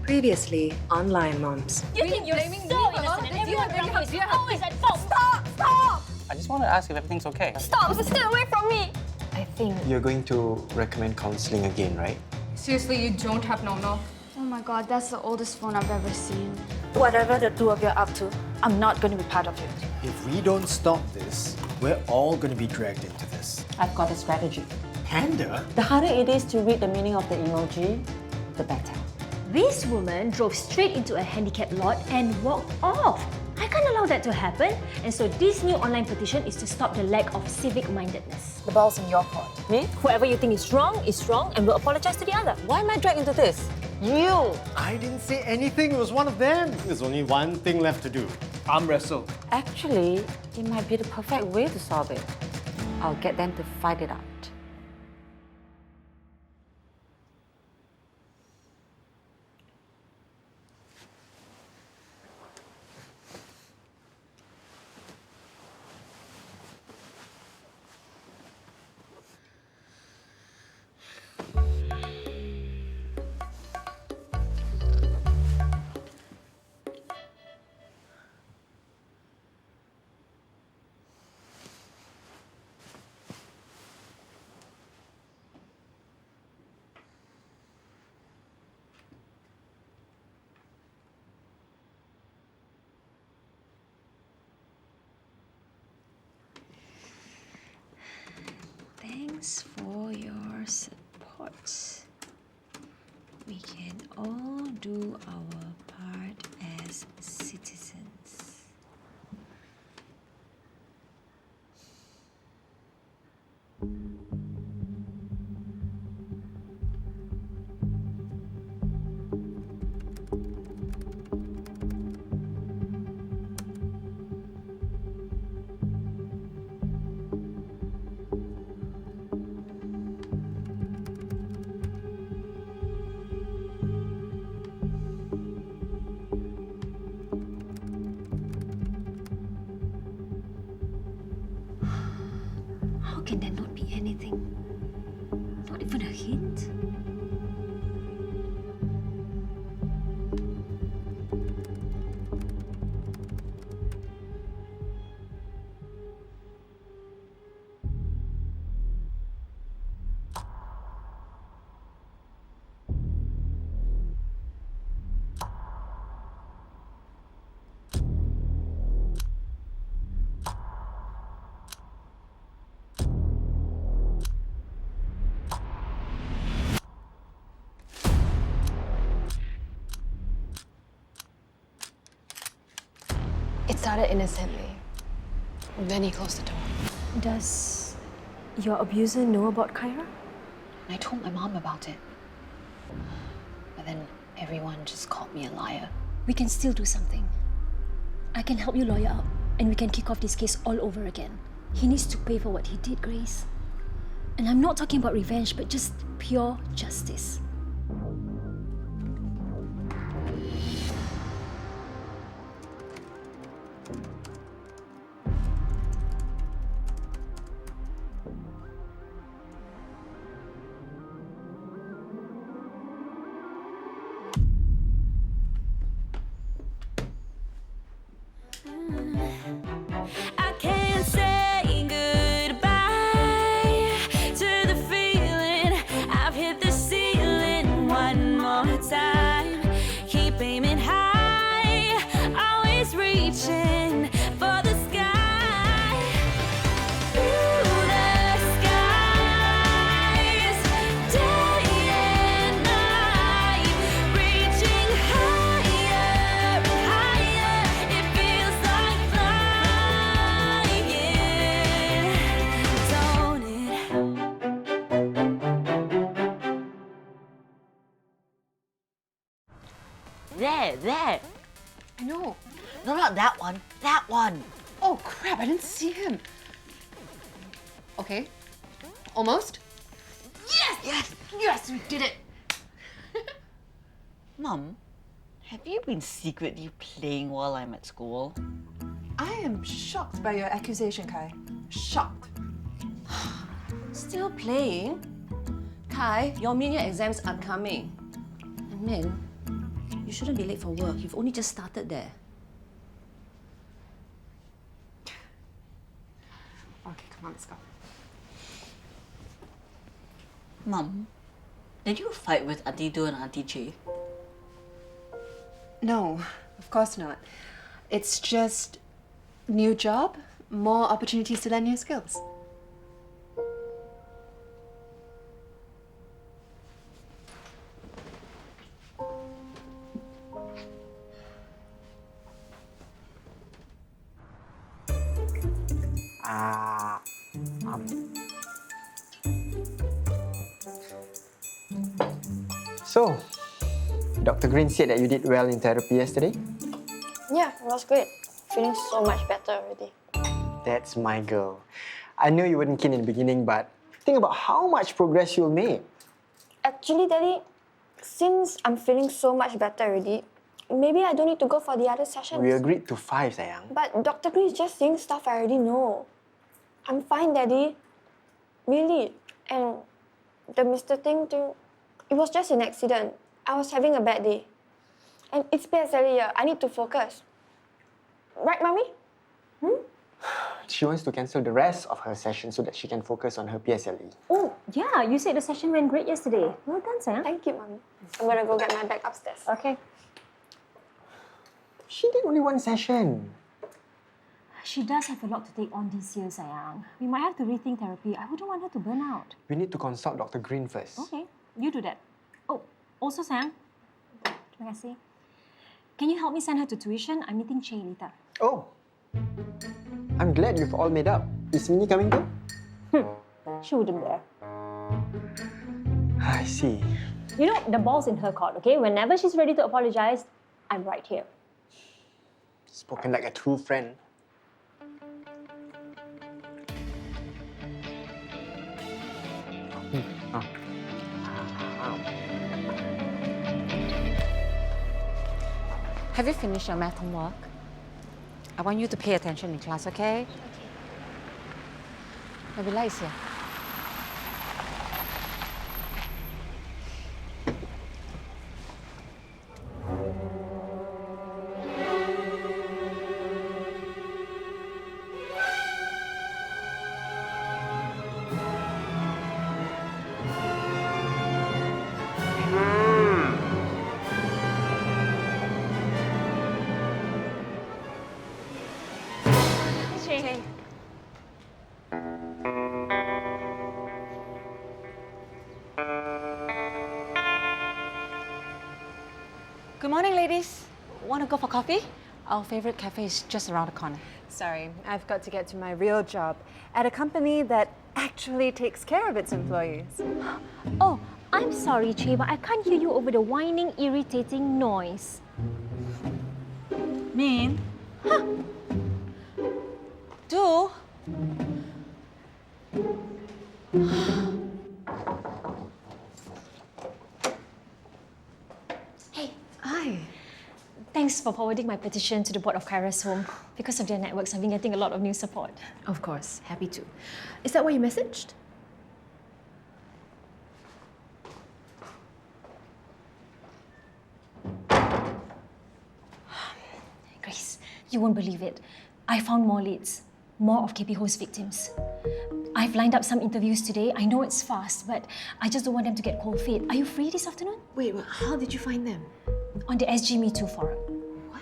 Previously, online moms. You think you're so innocent and everyone around you is always at fault. Stop! I just want to ask if everything's okay. Stop! Stay away from me! I think... You're going to recommend counseling again, right? Seriously, you don't have no-no? Oh my god, that's the oldest phone I've ever seen. Whatever the two of you are up to, I'm not going to be part of it. If we don't stop this, we're all going to be dragged into this. I've got a strategy. Panda? The harder it is to read the meaning of the emoji, the better. This woman drove straight into a handicapped lot and walked off. I can't allow that to happen, and so this new online petition is to stop the lack of civic-mindedness. The ball's in your court. Me? Whoever you think is wrong and will apologize to the other. Why am I dragged into this? You! I didn't say anything, it was one of them. There's only one thing left to do. Arm wrestle. Actually, it might be the perfect way to solve it. I'll get them to fight it out. Thanks for your support. We can all do our part as citizens. How can there not be anything? Not even a hint? It started innocently. Then he closed the door. Does your abuser know about Kyra? I told my mom about it. But then everyone just called me a liar. We can still do something. I can help you lawyer up, and we can kick off this case all over again. He needs to pay for what he did, Grace. And I'm not talking about revenge, but just pure justice. I can't say goodbye to the feeling. I've hit the ceiling one more time. Keep aiming high, always reaching for the sky. Through the skies, day and night, reaching higher and higher. It feels like flying, don't it? There. No. No, not that one. That one. Oh crap, I didn't see him. Okay. Almost? Yes, we did it! Mum, have you been secretly playing while I'm at school? I am shocked by your accusation, Kai. Shocked. Still playing? Kai, your mid-year exams are coming. And Min, You shouldn't be late for work. You've only just started there. Okay, come on, let's go. Mum, did you fight with Auntie Do and Auntie Chae? No, of course not. It's just new job, more opportunities to learn new skills. So, Dr. Green said that you did well in therapy yesterday? Yeah, it was great. Feeling so much better already. That's my girl. I knew you weren't keen in the beginning, but think about how much progress you'll make. Actually, Daddy, since I'm feeling so much better already, maybe I don't need to go for the other sessions. We agreed to 5, sayang. But Dr. Green is just saying stuff I already know. I'm fine, Daddy. Really. And the Mr. Ting thing, it was just an accident. I was having a bad day. And it's PSLE year. I need to focus. Right, Mommy? She wants to cancel the rest of her session so that she can focus on her PSLE. Oh, yeah, you said the session went great yesterday. Well done, sayang. Thank you, Mommy. I'm gonna go get my bag upstairs. Okay. She did only 1 session. She does have a lot to take on this year, sayang. We might have to rethink therapy. I wouldn't want her to burn out. We need to consult Dr. Green first. Okay, you do that. Oh, also, sayang. Terima kasih. Can you help me send her to tuition? I'm meeting Chae later. Oh, I'm glad you've all made up. Is Minnie coming too? She wouldn't dare. I see. You know, the ball's in her court, okay? Whenever she's ready to apologize, I'm right here. Spoken like a true friend. Oh. Have you finished your math homework? I want you to pay attention in class, okay? Nabila is here. Chae. Good morning, ladies. Want to go for coffee? Our favorite cafe is just around the corner. Sorry, I've got to get to my real job at a company that actually takes care of its employees. Oh, I'm sorry, Chae, but I can't hear you over the whining, irritating noise. Min? Do? Hey, Hi. thanks for forwarding my petition to the board of Kyra's home. Because of their networks, I've been getting a lot of new support. Of course, happy to. Is that what you messaged? Grace, you won't believe it. I found more leads, more of KP Ho's victims. I've lined up some interviews today. I know it's fast, but I just don't want them to get cold feet. Are you free this afternoon? Wait, how did you find them? On the SG Me Too forum.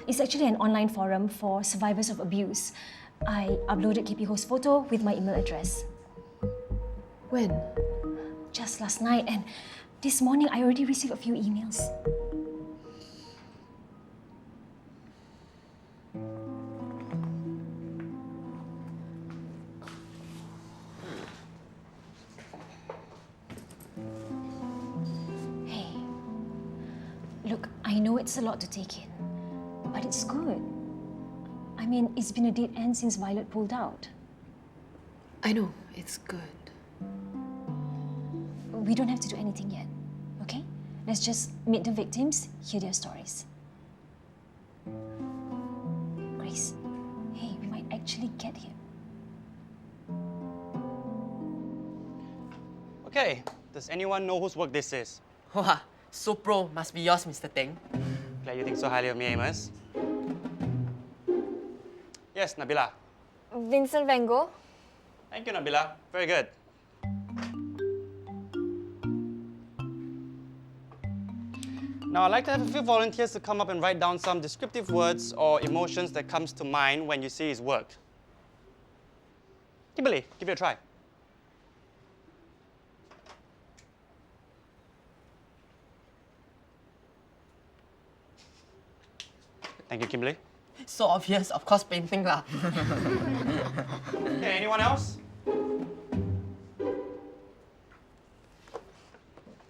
It's actually an online forum for survivors of abuse. I uploaded KP Ho's photo with my email address. When? Just last night, and this morning I already received a few emails. Hey, look, I know it's a lot to take in, but it's good. I mean, it's been a dead end since Violet pulled out. I know, it's good. We don't have to do anything yet, okay? Let's just meet the victims, hear their stories. Grace, hey, we might actually get him. Okay, does anyone know whose work this is? Wow, so pro. Must be yours, Mr. Teng. Glad You think so highly of me, Amos? Yes, Nabila. Vincent Van Gogh? Thank you, Nabila. Very good. Now, I'd like to have a few volunteers to come up and write down some descriptive words or emotions that comes to mind when you see his work. Kimberly, give it a try. Thank you, Kimberly. So obvious, of course, painting lah. Okay, anyone else?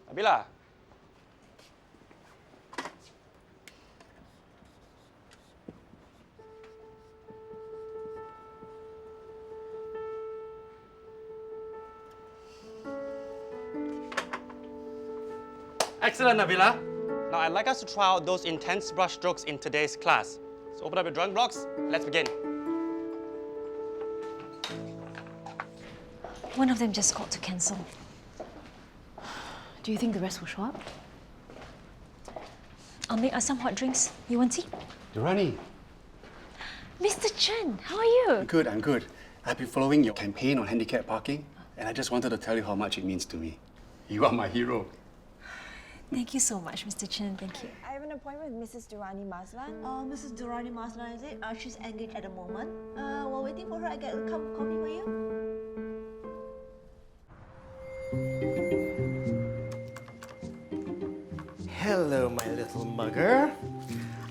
Nabila. Excellent, Nabila. Now, I'd like us to try out those intense brush strokes in today's class. So open up your drawing blocks. Let's begin. One of them just called to cancel. Do you think the rest will show up? I'll make us some hot drinks. You want tea? Durrani. Mr. Chen, how are you? Good, I'm good. I've been following your campaign on handicap parking, and I just wanted to tell you how much it means to me. You are my hero. Thank you so much, Mr. Chen. Thank you. I have an appointment with Mrs. Durrani Maslan. Mrs. Durrani Maslan, is it? She's engaged at the moment. While waiting for her, I get a cup of coffee for you. Hello, my little mugger.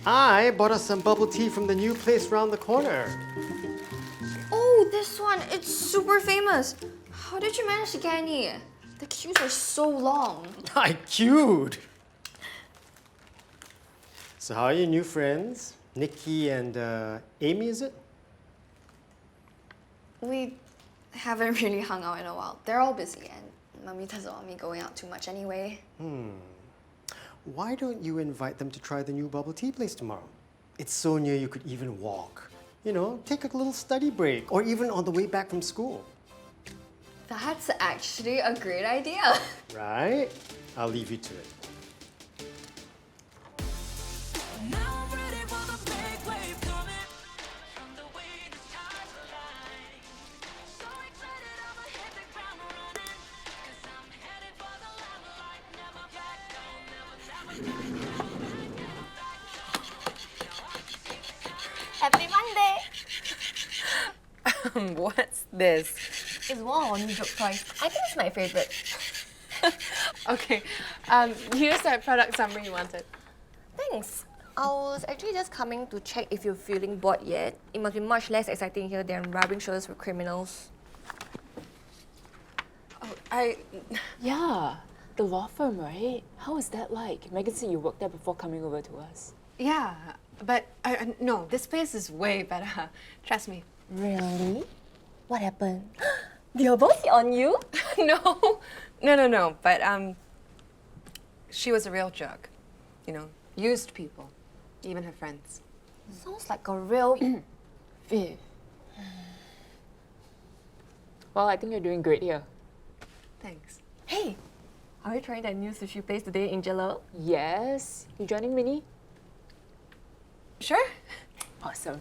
I bought us some bubble tea from the new place round the corner. Oh, this one. It's super famous. How did you manage to get any? The queues are so long. I queued. So how are your new friends? Nikki and Amy, is it? We haven't really hung out in a while. They're all busy and Mummy doesn't want me going out too much anyway. Why don't you invite them to try the new bubble tea place tomorrow? It's so near you could even walk. You know, take a little study break or even on the way back from school. That's actually a great idea. Right? I'll leave you to it. Happy Monday! What's this? It's one of our new joke toys. I think it's my favorite. Okay, here's that product summary you wanted. Thanks. I was actually just coming to check if you're feeling bored yet. It must be much less exciting here than rubbing shoulders with criminals. Oh, Yeah, the law firm, right? How is that like? Megan said you worked there before coming over to us. Yeah, but no, this place is way better. Trust me. Really? What happened? They're both on you? No. But she was a real jerk. You know, used people, even her friends. Sounds like a real... Viv. Well, I think you're doing great here. Thanks. Hey, are we trying that new sushi place today in Jello? Yes. You joining Minnie? Sure. Awesome.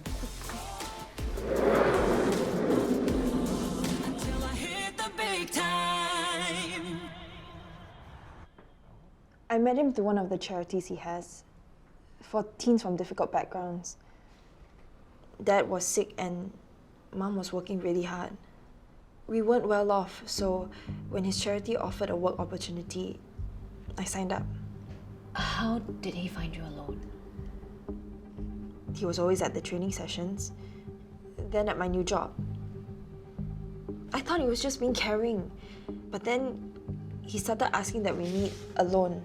I met him through one of the charities he has for teens from difficult backgrounds. Dad was sick and Mom was working really hard. We weren't well off, so when his charity offered a work opportunity, I signed up. How did he find you alone? He was always at the training sessions, then at my new job. I thought he was just being caring, but then he started asking that we meet alone.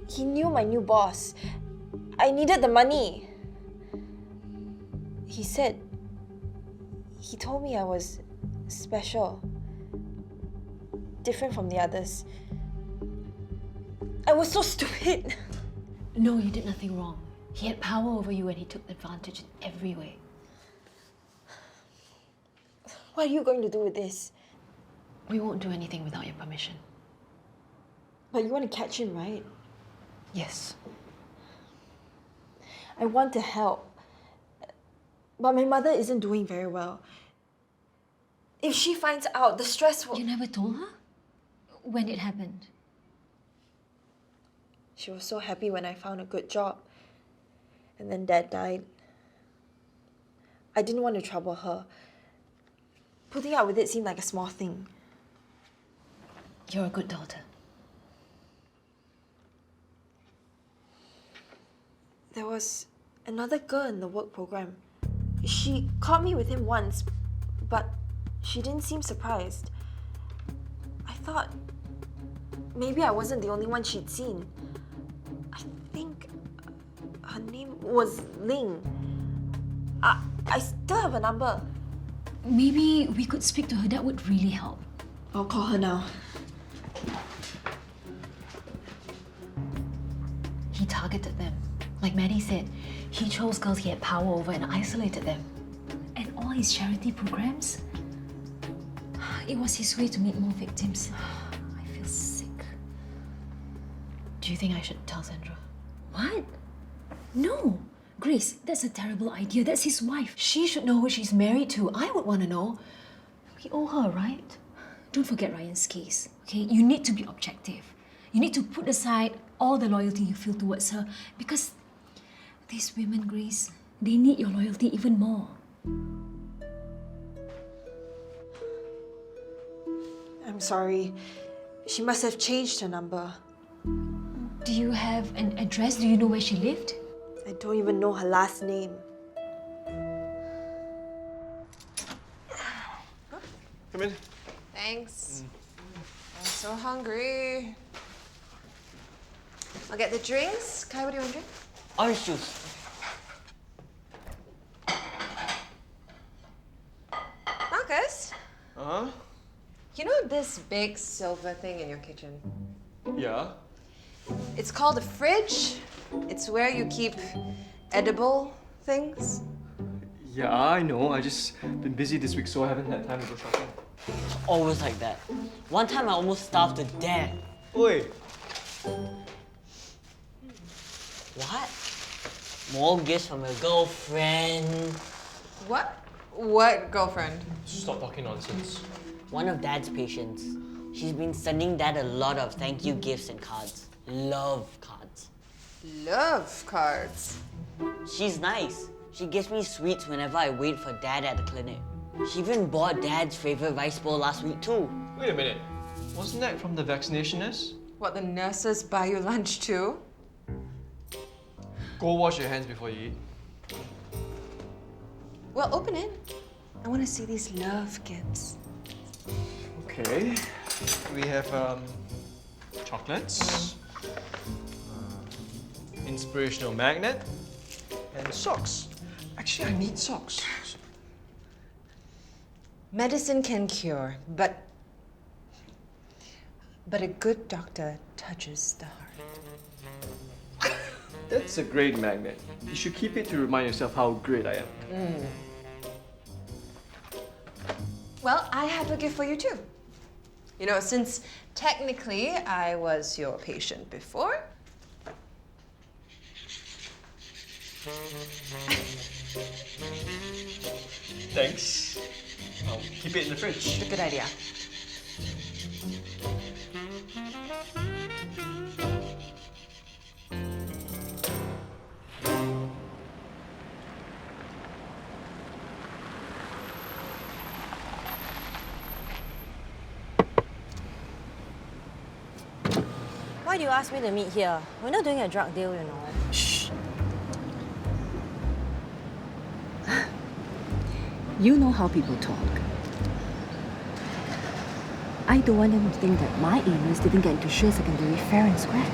He knew my new boss. I needed the money. He told me I was special, different from the others. I was so stupid. No, you did nothing wrong. He had power over you and he took advantage in every way. What are you going to do with this? We won't do anything without your permission. But you want to catch him, right? Yes. I want to help. But my mother isn't doing very well. If she finds out, the stress will... You never told her? When it happened? She was so happy when I found a good job. And then Dad died. I didn't want to trouble her. Putting up with it seemed like a small thing. You're a good daughter. There was another girl in the work program. She caught me with him once, but she didn't seem surprised. I thought maybe I wasn't the only one she'd seen. I think her name was Ling. I still have a number. Maybe we could speak to her. That would really help. I'll call her now. He targeted them. Like Maddie said, he chose girls he had power over and isolated them. And all his charity programs? It was his way to meet more victims. I feel sick. Do you think I should tell Sandra? What? No! Grace, that's a terrible idea. That's his wife. She should know who she's married to. I would want to know. We owe her, right? Don't forget Ryan's case, okay? You need to be objective. You need to put aside all the loyalty you feel towards her because these women, Grace, they need your loyalty even more. I'm sorry. She must have changed her number. Do you have an address? Do you know where she lived? I don't even know her last name. Come in. Thanks. I'm so hungry. I'll get the drinks. Kai, what do you want to drink? Orange juice. Marcus, Uh-huh. you know this big silver thing in your kitchen? Yeah. It's called a fridge. It's where you keep edible things. Yeah, I know. I just been busy this week, so I haven't had time to go shopping. Always like that. One time I almost starved to death. Oi! What? More gifts from your girlfriend. What? What girlfriend? Stop talking nonsense. One of Dad's patients. She's been sending Dad a lot of thank you gifts and cards. Love cards. Love cards. She's nice. She gives me sweets whenever I wait for Dad at the clinic. She even bought Dad's favorite rice bowl last week too. Wait a minute. Wasn't that from the vaccination? What, the nurses buy you lunch too? Go wash your hands before you eat. Well, open it. I want to see these love gifts. Okay. We have chocolates, inspirational magnet, and socks. Actually, I need socks. Medicine can cure, but a good doctor touches the heart. That's a great magnet. You should keep it to remind yourself how great I am. Well, I have a gift for you too. You know, since technically I was your patient before. Thanks. I'll keep it in the fridge. Good idea. Why do you ask me to meet here? We're not doing a drug deal, you know. Shh. You know how people talk. I don't want them to think that my emails didn't get into Chae Secondary fair and square.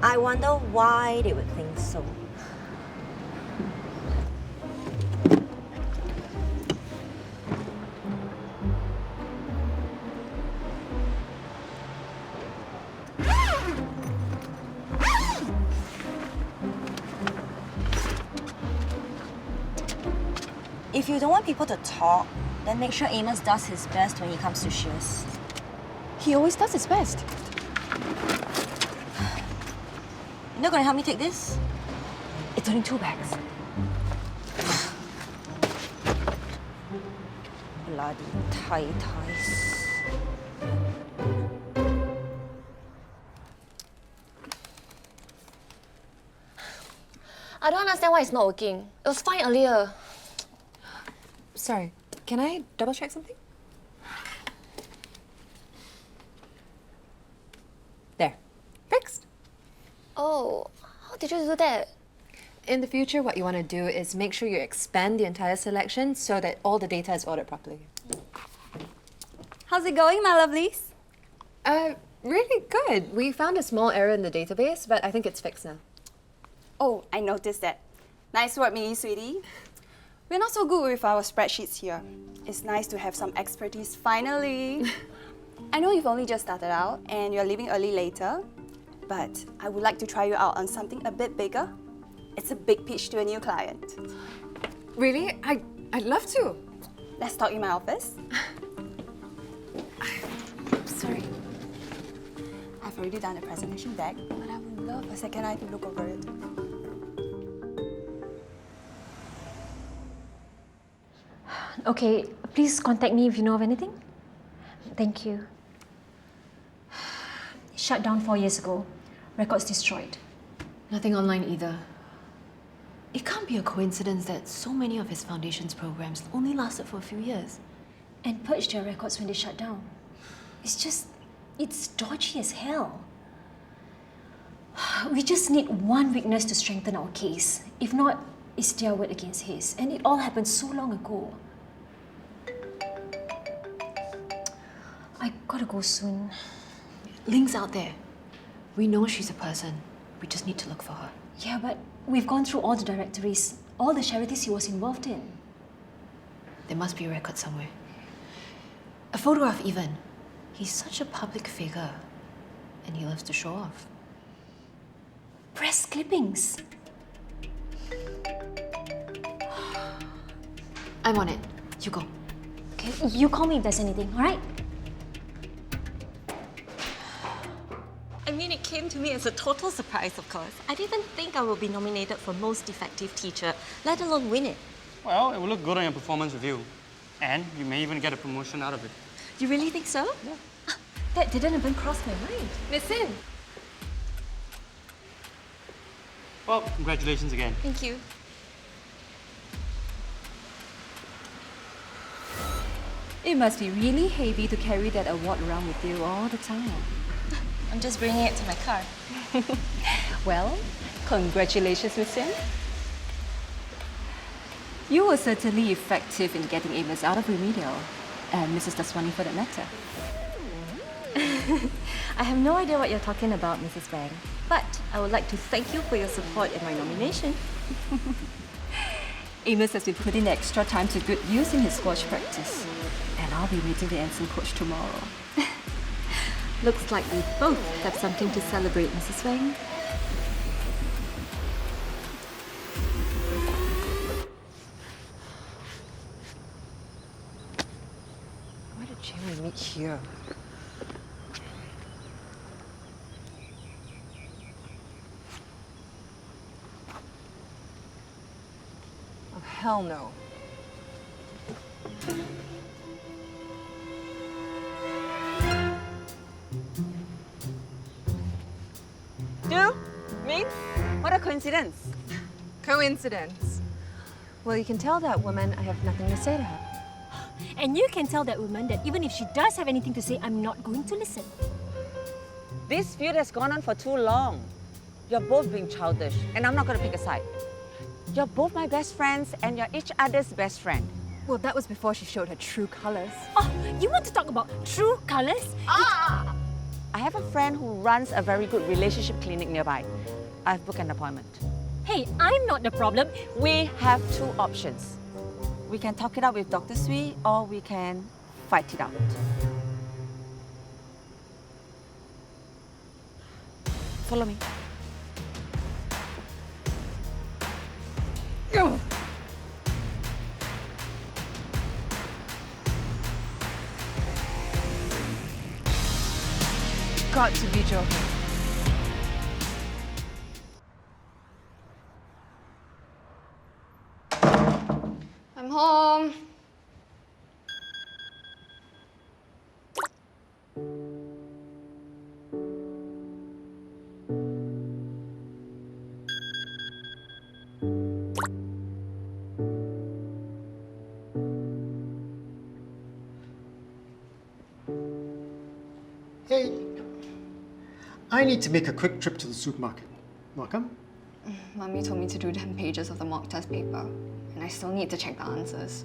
I wonder why they would think so. If you don't want people to talk, then make sure Amos does his best when he comes to Shears. He always does his best. You're not going to help me take this? It's It's only 2 bags. Bloody tie-ties. I don't understand why it's not working. It was fine earlier. Sorry, can I double check something? There. Fixed. Oh, how did you do that? In the future, what you want to do is make sure you expand the entire selection so that all the data is ordered properly. How's it going, my lovelies? Really good. We found a small error in the database, but I think it's fixed now. Oh, I noticed that. Nice work, Min Yi, sweetie. We're not so good with our spreadsheets here. It's nice to have some expertise finally. I know you've only just started out and you're leaving early later, but I would like to try you out on something a bit bigger. It's a big pitch to a new client. Really? I'd love to. Let's talk in my office. Sorry. I've already done the presentation deck, but I would love a second eye to look over it. Okay, please contact me if you know of anything. Thank you. Shut down 4 years ago. Records destroyed. Nothing online either. It can't be a coincidence that so many of his foundation's programs only lasted for a few years. And purged their records when they shut down. It's dodgy as hell. We just need one witness to strengthen our case. If not, it's their word against his. And it all happened so long ago. I gotta go soon. Link's out there. We know she's a person. We just need to look for her. Yeah, but we've gone through all the directories, all the charities he was involved in. There must be a record somewhere. A photograph even. He's such a public figure. And he loves to show off. Press clippings. I'm on it. You go. Okay, you call me if there's anything, all right? I mean, it came to me as a total surprise, of course. I didn't think I would be nominated for Most Effective Teacher, let alone win it. Well, it will look good on your performance review. And you may even get a promotion out of it. You really think so? Yeah. That didn't even cross my mind. Miss Sin. Well, congratulations again. Thank you. It must be really heavy to carry that award around with you all the time. I'm just bringing it to my car. Well, congratulations, Miss Sim. You were certainly effective in getting Amos out of remedial, and Mrs. Daswani for that matter. I have no idea what you're talking about, Mrs. Wang. But I would like to thank you for your support in my nomination. Amos has been putting extra time to good use in his squash practice. And I'll be meeting the ensign coach tomorrow. Looks like we both have something to celebrate, Mrs. Wang. Why did Chae meet here? Oh, hell no. Min? What a coincidence. Coincidence. Well, you can tell that woman I have nothing to say to her. And you can tell that woman that even if she does have anything to say, I'm not going to listen. This feud has gone on for too long. You're both being childish, and I'm not going to pick a side. You're both my best friends, and you're each other's best friend. Well, that was before she showed her true colors. Oh, you want to talk about true colors? I have a friend who runs a very good relationship clinic nearby. I've booked an appointment. Hey, I'm not the problem. We have two options. We can talk it out with Dr. Sui, or we can fight it out. Follow me. Got to be joking. home. Hey, I need to make a quick trip to the supermarket. Welcome. Mummy told me to do 10 pages of the mock test paper, and I still need to check the answers.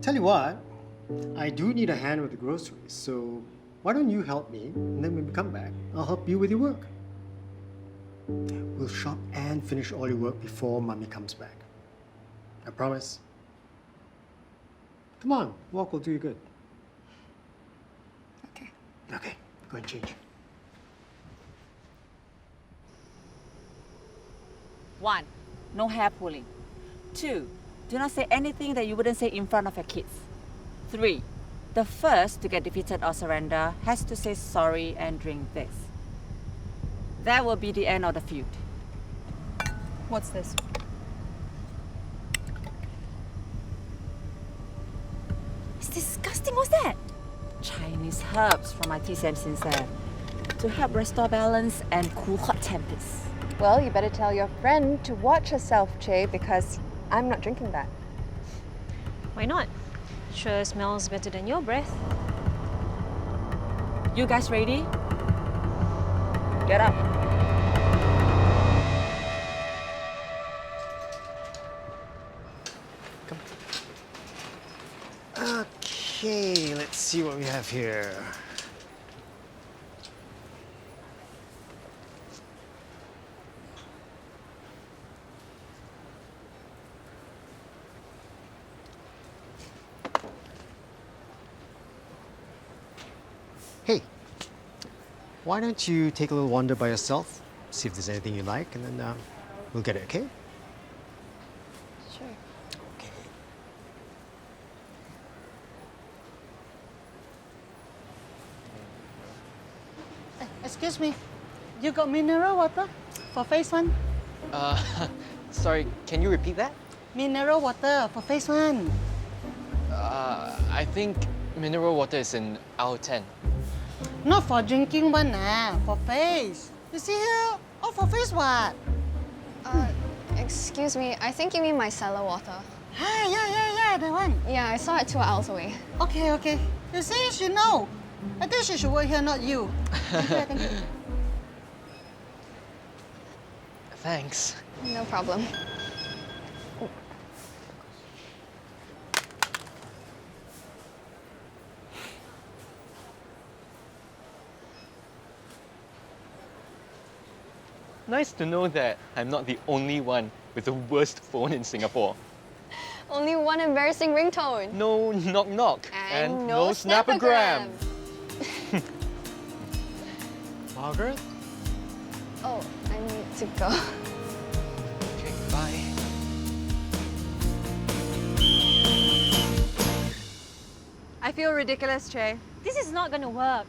Tell you what, I do need a hand with the groceries, so why don't you help me, and then when we come back, I'll help you with your work. We'll shop and finish all your work before Mummy comes back. I promise. Come on, walk will do you good. Okay. Okay, go and change. 1, no hair pulling. 2, do not say anything that you wouldn't say in front of your kids. 3, the first to get defeated or surrender has to say sorry and drink this. That will be the end of the feud. What's this? It's disgusting. What's that? Chinese herbs from my TCM Sincere to help restore balance and cool hot tempers. Well, you better tell your friend to watch herself, Chae, because I'm not drinking that. Why not? Sure smells better than your breath. You guys ready? Get up. Okay, let's see what we have here. Hey, why don't you take a little wander by yourself, see if there's anything you like, and then we'll get it, okay? Sure. Excuse me, you got mineral water for phase 1? Sorry, can you repeat that? Mineral water for phase 1. I think mineral water is in aisle 10. Not for drinking one, for phase. You see here, all for phase what? Excuse me, I think you mean my cellar water. Yeah, that one. Yeah, I saw it 2 aisles away. Okay. You see, she know. I think she should work here, not you. Thank you. Thanks. No problem. Nice to know that I'm not the only one with the worst phone in Singapore. Only one embarrassing ringtone. No knock-knock. And no snapogram. Margaret? Oh, I need to go. Okay, bye. I feel ridiculous, Chae. This is not gonna work.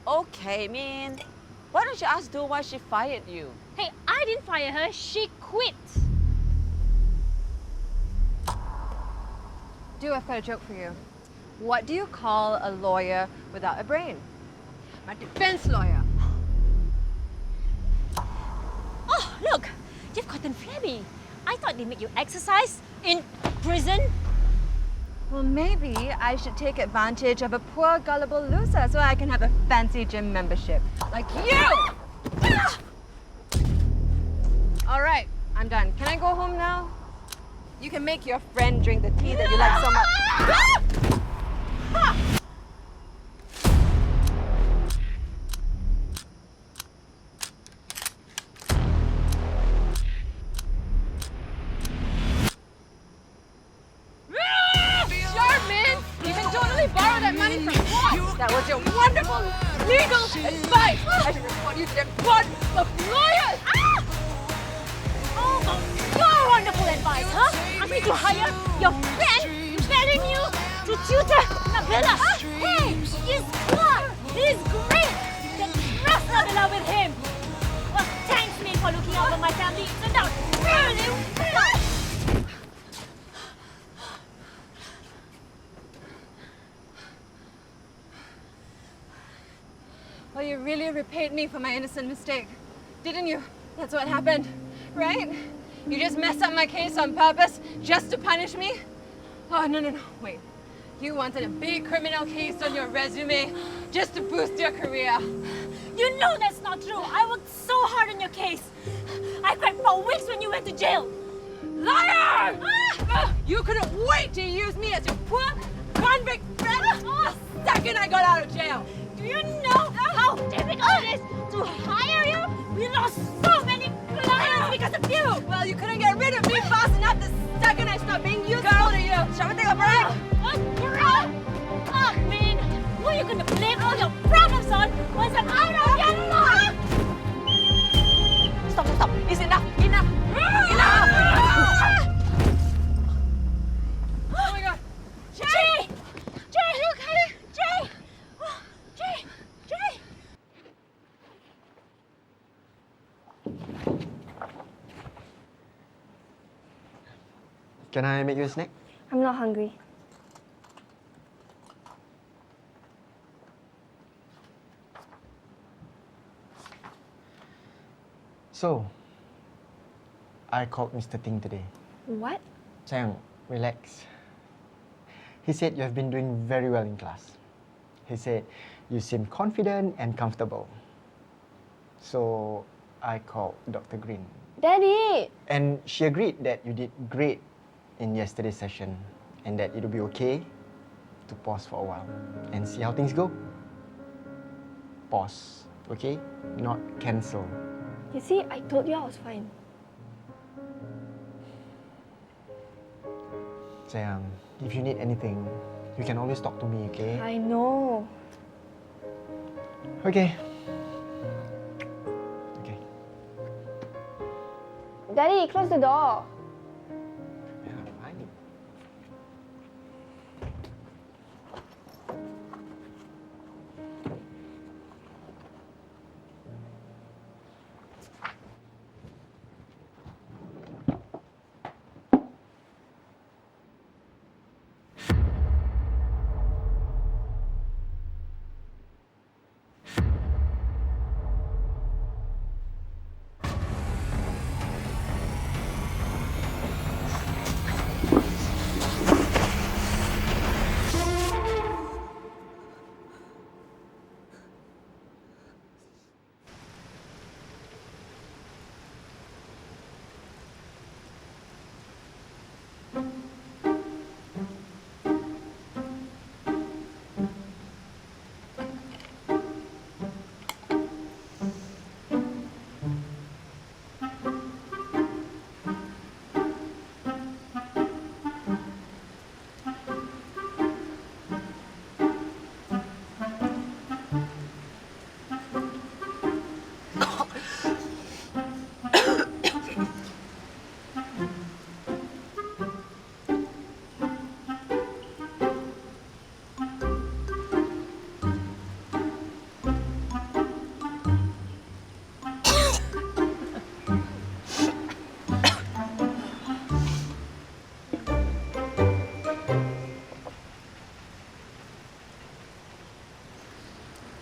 Okay, Min. Why don't you ask Du why she fired you? Hey, I didn't fire her. She quit. Du, I've got a joke for you. What do you call a lawyer without a brain? My defense lawyer. Oh, look, you've gotten flabby. I thought they make you exercise in prison. Well, maybe I should take advantage of a poor, gullible loser so I can have a fancy gym membership. Like you! All right, I'm done. Can I go home now? You can make your friend drink the tea that you like so much. That was your wonderful legal advice. I should report you to the board of lawyers. Oh, your wonderful advice, huh? I'm going to hire your friend, telling you to tutor Nabila. Hey, you slut! He's great! You can trust Nabila with him! Well, thanks me for looking out for my family. So now, really well! Well, you really repaid me for my innocent mistake, didn't you? That's what happened, right? You just messed up my case on purpose just to punish me? Oh, no, wait. You wanted a big criminal case on your resume just to boost your career. You know that's not true. I worked so hard on your case. I cried for weeks when you went to jail. Liar! You couldn't wait to use me as your poor convict friend the second I got out of jail. Do you know how difficult it is to hire you? We lost so many clients because of you. Well, you couldn't get rid of me fast enough the second I stopped being useful to you. Shall we take a break? Oh, Min, who are you going to blame all your problems on once I'm out of your life? Stop. It's enough. Enough. Oh my God. Chae! Chae! You okay? Chae! Chae! Can I make you a snack? I'm not hungry. So, I called Mr. Ting today. What? Chang, relax. He said you have been doing very well in class. He said you seem confident and comfortable. So, I called Dr. Green. Daddy! And she agreed that you did great in yesterday's session and that it'll be okay to pause for a while and see how things go. Pause, okay? Not cancel. You see, I told you I was fine. Sayang, if you need anything, you can always talk to me, okay? I know. Okay. Daddy, close the door.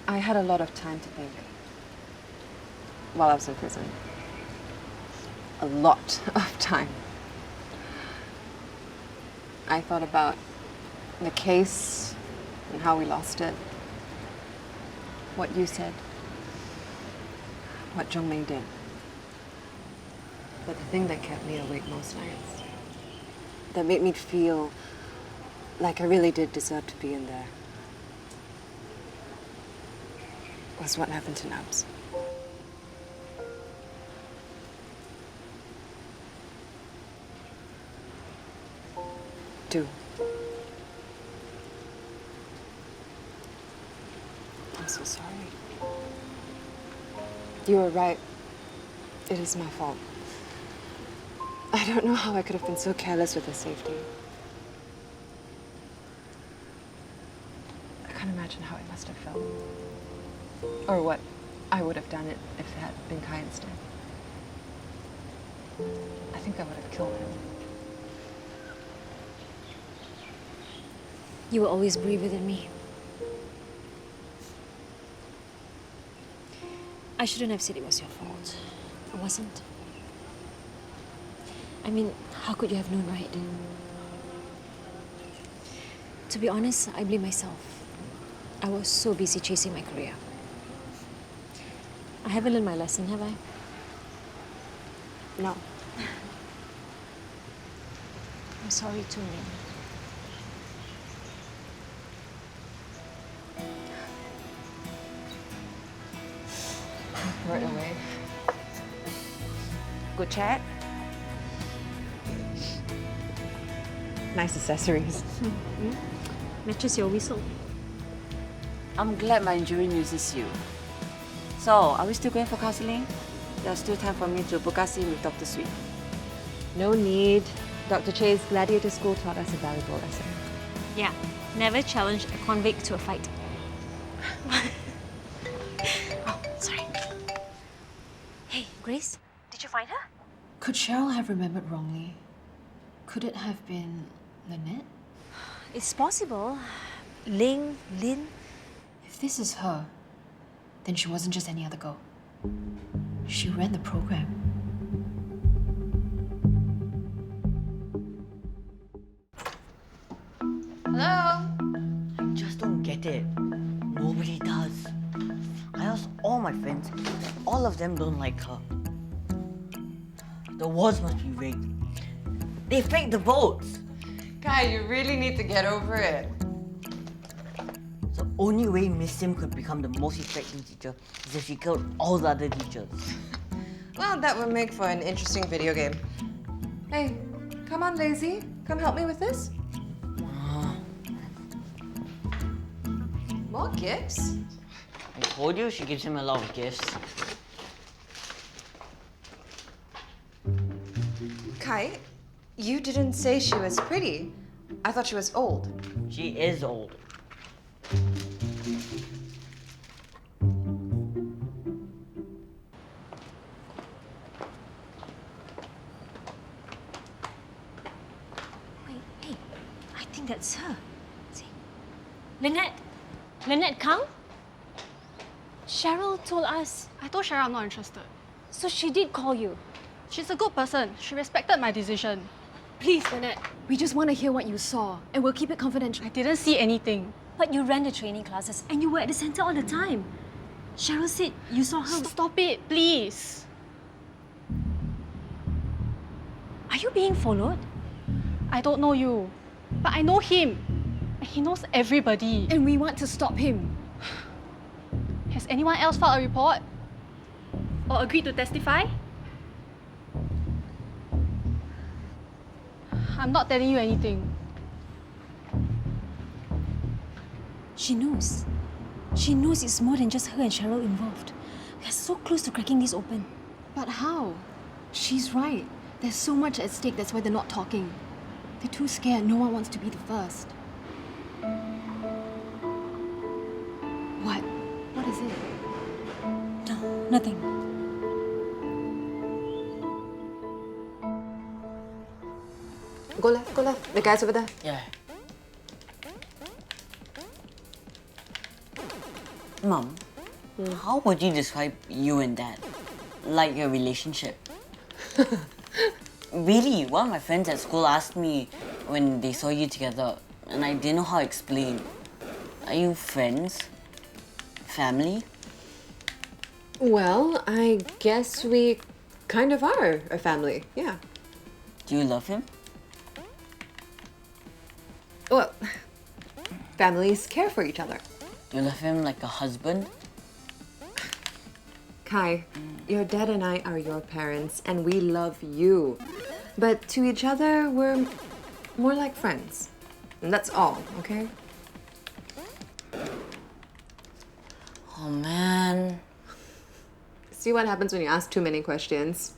I had a lot of time to think while I was in prison. A lot of time. I thought about the case and how we lost it. What you said. What Zhongming did. But the thing that kept me awake most nights, that made me feel like I really did deserve to be in there, was what happened to Nubs. Do. I'm so sorry. You were right. It is my fault. I don't know how I could have been so careless with her safety. I can't imagine how it must have felt. Or what I would have done it if it had been Kai instead. I think I would have killed him. You were always braver than me. I shouldn't have said it was your fault. It wasn't. I mean, how could you have known right? To be honest, I blame myself. I was so busy chasing my career. I haven't learned my lesson, have I? No. I'm sorry too, Min. Throw it away. Good chat? Nice accessories. Matches your whistle. I'm glad my injury uses you. So, are we still going for counseling? There's still time for me to book us in with Dr. Sweet. No need. Dr. Chae's gladiator school taught us a valuable lesson. Yeah, never challenge a convict to a fight. Oh, sorry. Hey, Grace, did you find her? Could Cheryl have remembered wrongly? Could it have been Lynette? It's possible. Lin. If this is her, then she wasn't just any other girl. She ran the program. Hello? I just don't get it. Nobody does. I asked all my friends. All of them don't like her. The awards must be rigged. They faked the votes. Kai, you really need to get over it. The only way Miss Sim could become the most effective teacher is if she killed all the other teachers. Well, that would make for an interesting video game. Hey, come on, Lazy. Come help me with this. More gifts? I told you she gives him a lot of gifts. Kai, you didn't say she was pretty. I thought she was old. She is old. Wait, hey, I think that's her. See? Lynette Kang? Cheryl told us. I told Cheryl I'm not interested. So she did call you. She's a good person. She respected my decision. Please, Lynette, we just want to hear what you saw, and we'll keep it confidential. I didn't see anything. But you ran the training classes, and you were at the center all the time. Cheryl said you saw her. Stop it, please. Are you being followed? I don't know you, but I know him. And he knows everybody. And we want to stop him. Has anyone else filed a report? Or agreed to testify? I'm not telling you anything. She knows. She knows it's more than just her and Cheryl involved. We are so close to cracking this open. But how? She's right. There's so much at stake, that's why they're not talking. They're too scared, no one wants to be the first. What? What is it? No, nothing. Go left, go left. The guy's over there. Yeah. Mom, how would you describe you and Dad? Like your relationship? Really, one of my friends at school asked me when they saw you together, and I didn't know how to explain. Are you friends? Family? Well, I guess we kind of are a family, yeah. Do you love him? Well, families care for each other. Do you love him like a husband? Kai, your dad and I are your parents, and we love you. But to each other, we're more like friends. And that's all, okay? Oh man. See what happens when you ask too many questions.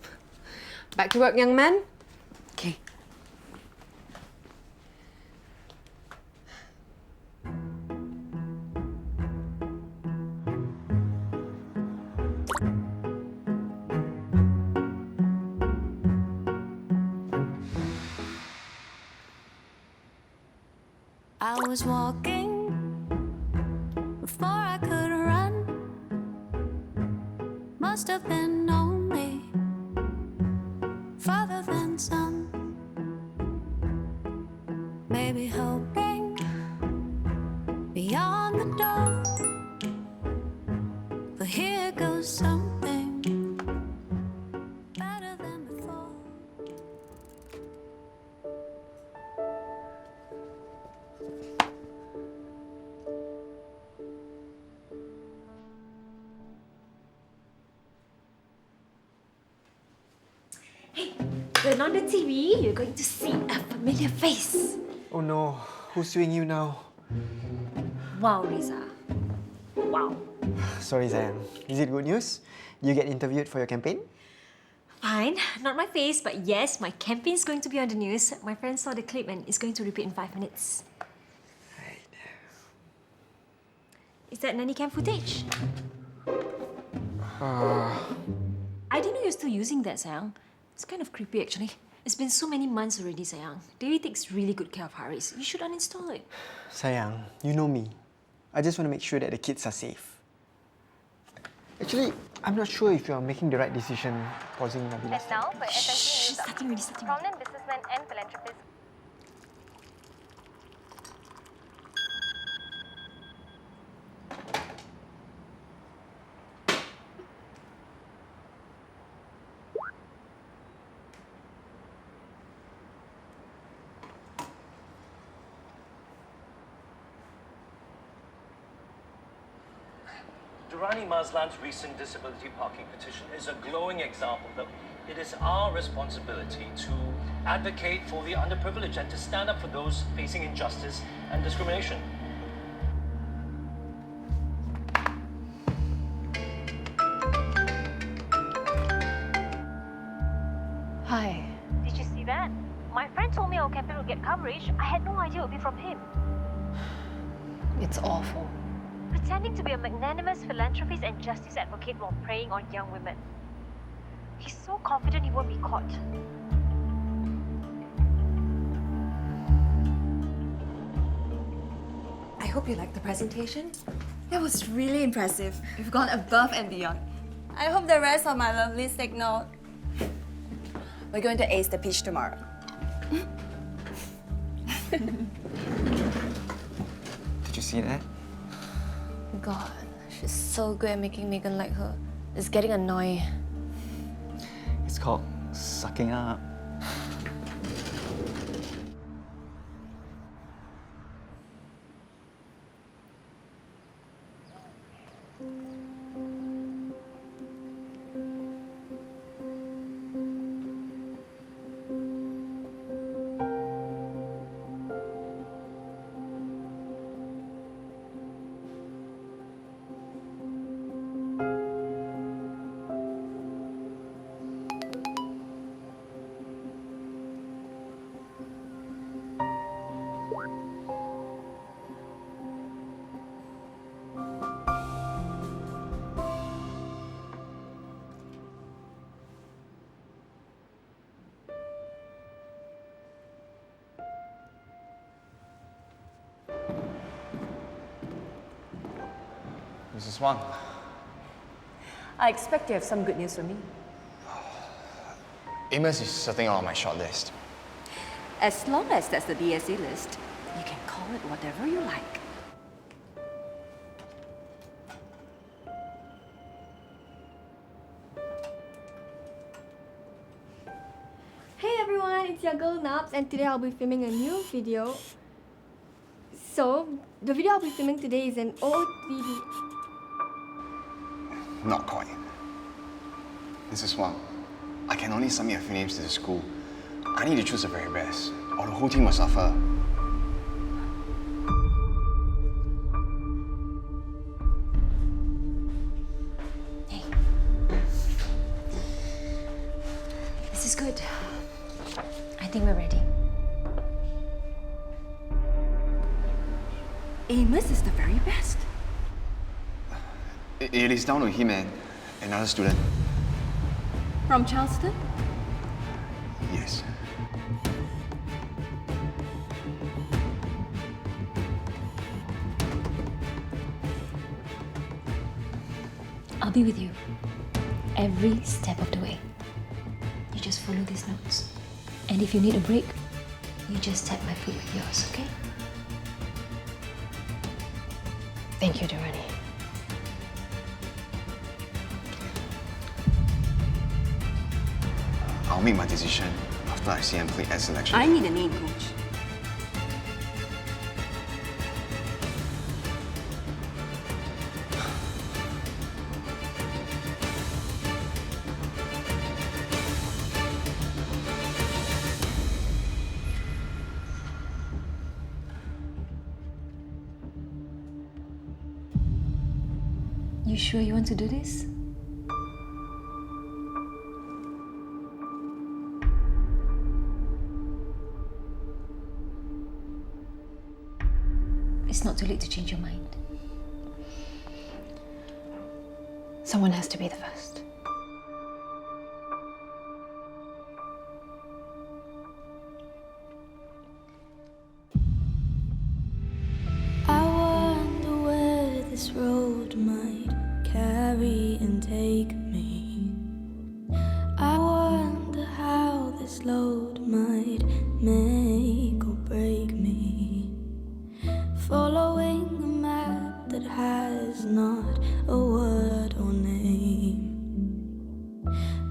Back to work, young man. Okay. I was walking before I could run. Must have been only farther than some. Maybe hoping beyond the door. But here goes something better than before. Turn on the TV, you're going to see a familiar face. Oh no, who's suing you now? Wow, Riza. Wow. Sorry, Sayang. Is it good news? You get interviewed for your campaign? Fine, not my face, but yes, my campaign is going to be on the news. My friend saw the clip and is going to repeat in 5 minutes. Right. Is that nanny cam footage? I didn't know you're still using that, Sayang. It's kind of creepy, actually. It's been so many months already, Sayang. Davy takes really good care of Haris. You should uninstall it. Sayang, you know me. I just want to make sure that the kids are safe. Actually, I'm not sure if you're making the right decision pausing Nabila. And now, for Shh, starting already. prominent businessman and philanthropist. Durrani Mazlan's recent disability parking petition is a glowing example that it is our responsibility to advocate for the underprivileged and to stand up for those facing injustice and discrimination. Hi. Did you see that? My friend told me our campaign would get coverage. I had no idea it would be from him. It's awful. Pretending to be a magnanimous philanthropist and justice advocate while preying on young women. He's so confident he won't be caught. I hope you liked the presentation. That was really impressive. You've gone above and beyond. I hope the rest of my lovelies take note. We're going to ace the pitch tomorrow. Did you see that? God, she's so good at making Megan like her. It's getting annoying. It's called sucking up. Mrs. Wang. I expect you have some good news for me. Amos is certainly on my shortlist. As long as that's the DSA list, you can call it whatever you like. Hey everyone, it's your girl Nabs, and today I'll be filming a new video. So, the video I'll be filming today is an OOTD. Not quite. Mrs. Wang, I can only submit a few names to the school. I need to choose the very best, or the whole team will suffer. This is good. I think we're ready. Amos is the very best. It is down to him and another student. From Charleston? Yes. I'll be with you every step of the way. You just follow these notes. And if you need a break, you just tap my foot with yours, okay? Thank you, Durrani. I'll make my decision after I see and play at selection. I need a name, coach. You sure you want to do this? It's not too late to change your mind. Someone has to be the first. I wonder where this road might carry and take me. I wonder how this load might make or break me. Following a map that has not a word or name.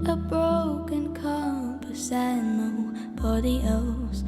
A broken compass and nobody else